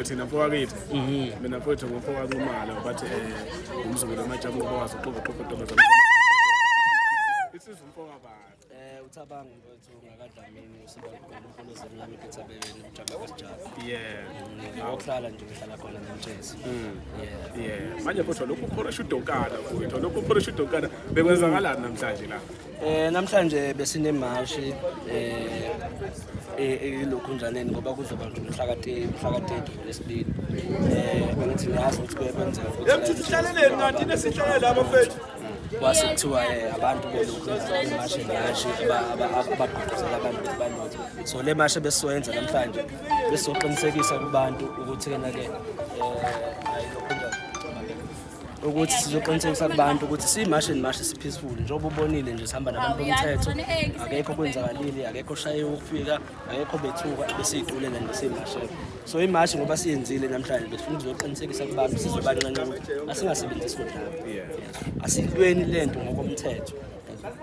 Thina mfokakithi mina mfowethu ngumfoka kumala bathi umzukulu wamajamu ngoba wazi uxoxa intombazana isizumfoka bani uThabanga mfowethu ngakadlamini usebakhona uNkulunkulu emkhethabeleni ujama kwesijaba awuhlala nje ngihlala khona nemtshezi manje mfowethu lokhu uphorosha udonkana mfowethu lokhu uphorosha udonkana bekwenzakalani namhlanje la namhlanje besinemashi elokhunjaneni ngoba kuzoba nje umhla ka-30 lesibili angithi ngiyazi ukuthi kuyekwenzeka ukuthi sihlaleleni ngathi nesihlalele abafethu kwase kuthiwa abantu belokhunjani imashi abagqugquzela abantu ukuthi balothe so le mashi besizoyenza namhlanje besizoqinisekisa kubantu ukuthi-ke ukuthi sizoqinisekisa kubantu ukuthi siyimashi si-peaceful njengoba ubonile nje sihamba nabantu bomthetho akekho kwenzakalile akekho oshayiwe ukufika akekho bethuka besiyitulela nje siyimashela so imashi ngoba siyenzile namhlanje besifuna ukuzoqinisekisa kubantu sizobanqanya ukuthi asingasebenzisi udlame asintweni lento ngokomthetho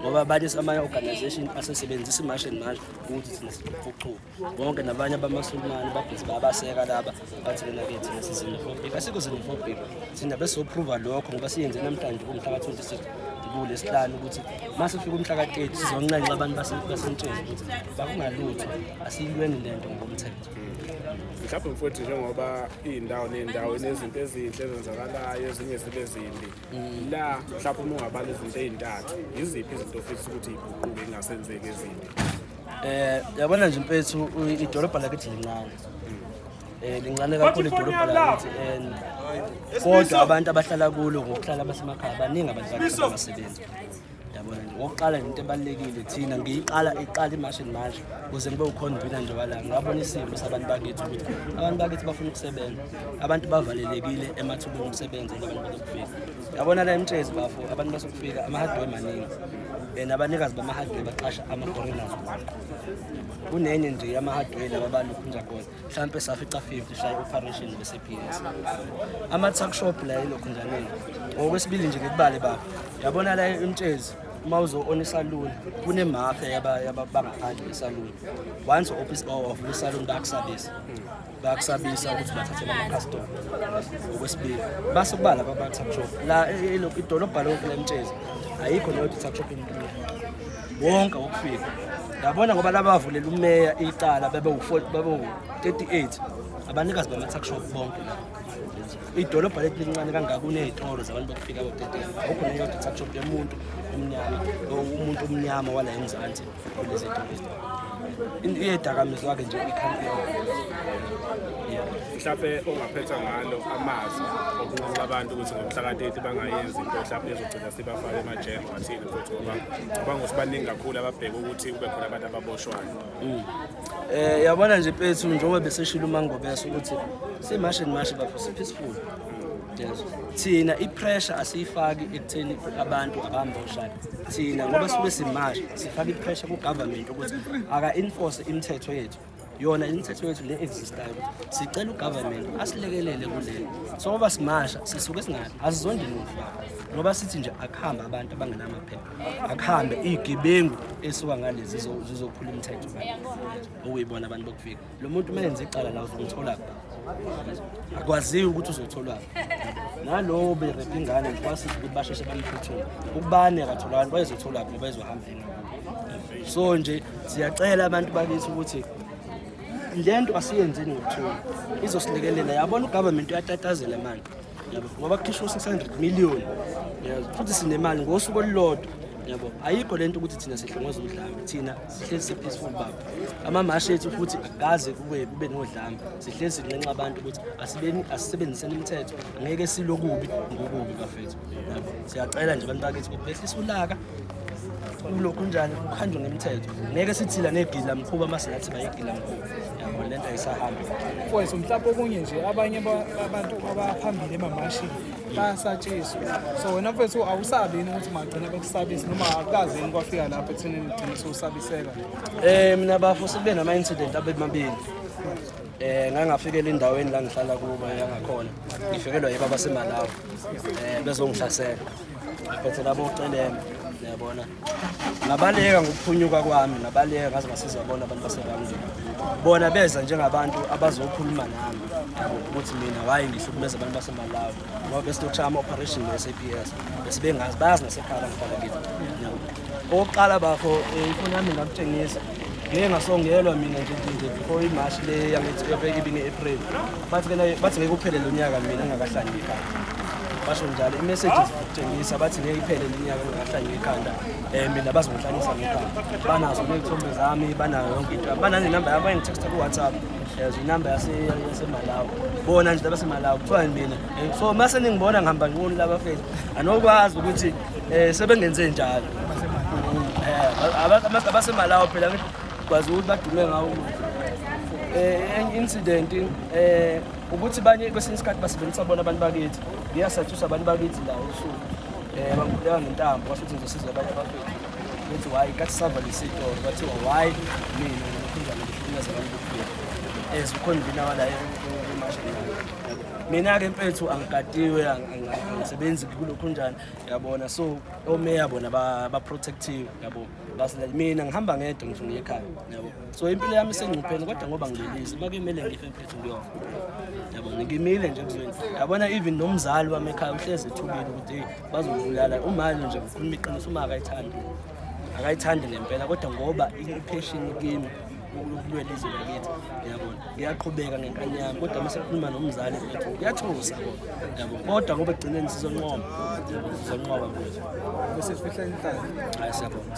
ngoba abanye ama-organisation asesebenzisa imashi ukuthi thina siphucuke bonke nabanye abamasulumane babhizi babaseka laba bathi-ke thina si-xenophobic asikho xenophobic thina besizoprova lokho ngoba siyenze namhlanje kumhla ka-26 kulesihlanu ukuthi mase ufika umhla ka-30 sizonqenqa abantu basentshezi ukuthi bakungalutho asiyilweni lento ngokomthetho mhlawumbe mfowethu njengoba iy'ndawo ney'ndawo nezinto ezinhle ezenzakalayo ezinye zibe zimbi la mhlawumbe uma ungabala izinto ey'ntathu yiziphi izinto ofisa ukuthi iy'guquke ingasenzeki ezinye yabona nje mfethu idolobha lakithi lincane lincane kakhulu idolobha lakithi and kodwa abantu abahlala kulo ngokuhlala basemakhaya baningi abantu bangasebenzi yabona nje ngokuqala into ebalulekile thina iqala imashi ukuze ngibe ukhonvina nje wala ngabona isimo sabantu bakithi ukuthi abantu bakithi bafuna ukusebenza abantu bavalelekile emathubeni okusebenza abantu bazokufika yabona la emtshezi bafo abantu basokufika ama-hardware maningi nabanikazi bama-hardware baqasha ama-foreigners kunenye nje ama-hardware laba balukhunja khona mhlawumpe safica 50 shaye operation bese-PS ama-tuck-shop la elokhunjaneni ngokwesibili nje ngikubale bafo yabona la emtshezi uma uzo-ona isaluni kunemafe yabangaphandle isaluni once of isaluni bayakusabisa ukuthi bathathele ama-custom okwesibili base kubala baba-tuck-shop la idolobha lonke lemtshezi ayikho leyo tuck-shop wonke ukufika yabona ngoba laba bavulela umeya icala bebe-38 abanikazi bama-tuck-shop bonke la idolobha lethu lincane kangaka kuney'toro zabantu bokufika abo-38 akukho neyo tuck-shop yomuntu omnyama wala emzansi kulezi toro iyedakamizwa-ke nje ikhampi mhlawumbe ongaphetha ngalo amazwi okunxusa abantu ukuthi ngomhla ka-30 bangayenzi into mhlawumbe ezogcina sibafake emajele ngathini futhi ngoba ukuthi baningi kakhulu ababheke ukuthi kube khona abantu ababoshwayo yabona nje mfethu njengoba beseshilo uMangobeso ukuthi simashi bafo si-peaceful thina i-pressure asiyifaki ekutheni abantu abamboshayo thina ngoba sisuke simashi sifaka i-pressure ku-government ukuthi aka-enforce imithetho yethu yona imithetho yethu le existayo sicela ugovernment asilekelele kulelo so ngoba simasha sisuke singathi asizondi nufa ngoba sithi nje akuhambe abantu abangenamaphepha akuhambe izigebengu esuka ngalezi zizophula imithetho okuyibona abantu bokufika lo muntu menze icala la uzomthola akwaziyo ukuthi uzotholwa nalowo berepha ingane nje kwasithi ukuthi basheshe bamphuthule ukubane akatholakala bayezothola ngoba ezohamba so nje siyacela abantu bakithi ukuthi lento asiyenzeni ngokuthula izosilekelela yabona ugovernment uyatatazela manje yabo ngoba kukhishwa 600 million futhi sinemali ngosuku olulodwa yabo ayikho lento ukuthi thina sihlongoza udlame thina sihlezi si-peaceful baba amamashi ethu futhi akaze kube nodlame sihlezi sinqenqa abantu ukuthi asisebenziseni imithetho ngeke silokubi ngokubi bafethu yabo siyacela nje abantu bakithi behlisa ulaka kulokhunjani kuhanjwe ngemithetho ngeke sithila negila mkhuba masingathi bayigila mkhuba yabo lento ayisahambi mfowethu mhlawumbe okunye nje abanye abantu abaphambili emamashini bayasatshiswa so wena mfowethu awusabini ukuthi magcina bekusabisa noma akukazeni kwafika lapho ekutheni gcine sewusabiseka mina bafo sibe nama-incident abemabili ngangafikela endaweni la ngihlala kubo yangakhona ngifikelwa yibo abasemalawi bezongihlasela ngiphethe labo ucelembe yabona ngabaleka ngokuphunyuka kwami ngabaleka ngaze ngasiza bona abantu baseramzini bona beza njengabantu abazokhuluma nami ukuthi mina why ngihlukumeza abantu baseMalawi ngoba besizokushaya ama-operation ne-SAPS bese bengazi bayazi nasekhaya ngihlala kithi. Okokuqala bafo ifoni yami ngakutshengisa ngeke ngasongelwa mina nje before imashi le yangithi ibinge-April bathi ngeke uphele lo nyaka mina ngingakahlali ngekhaya. Basho njalo i-messages ukutshengisa bathi ngeke iphele lo nyaka ngingakahlali ngekhanda mina bazongihlalisa ngekhaya. Banazo nezithombe zami, banayo yonke into, bananenamba yami bayangithexta ku-WhatsApp inamba yaseMalawi bona nje labaseMalawi kuthiwa mina so mase ningibona ngihamba nqunu labafethu anokwazi ukuthi sebengenze njalo abaseMalawi phela ngithi kwazi ukuthi badume ngawo incident ukuthi banye kwesinye isikhathi basebenzisa bona abantu bakithi ngiyasathusha abantu bakithi la usuku bangibuleka ngentambo basho ukuthi ngizosiza abantu abafethu bethi why kathi sava lesitori bathiwa why mina ngikhuluma ngihlukumeza abantu bafethu ukhona ngina wala emashini mina-ke mfethu angigadiwe angisebenzi kulokhu njani yabona so omeya bona ba-protective yabo mina ngihamba ngedwa ngisho ngiye ekhaya yabo so impilo yami isengcupheni kodwa ngoba ngilelise uma kumele ngife mfethu ngiyofa yabona ngimile nje kuzweni yabona even nomzali wami ekhaya uhlezi ethubile ukuthi bazongibulala umali nje ngikhuluma iqiniso uma akayithandi ngempela kodwa ngoba i-passion kimi ukulwela izwe lakithi yabona ngiyaqhubeka ngenkani yami kodwa mase ngikhuluma nomzali wethu ngiyathusa yabo kodwa ngoba egcineni sizonqoba mfethu bese sifihla inhlalo. Hayi siyabonga.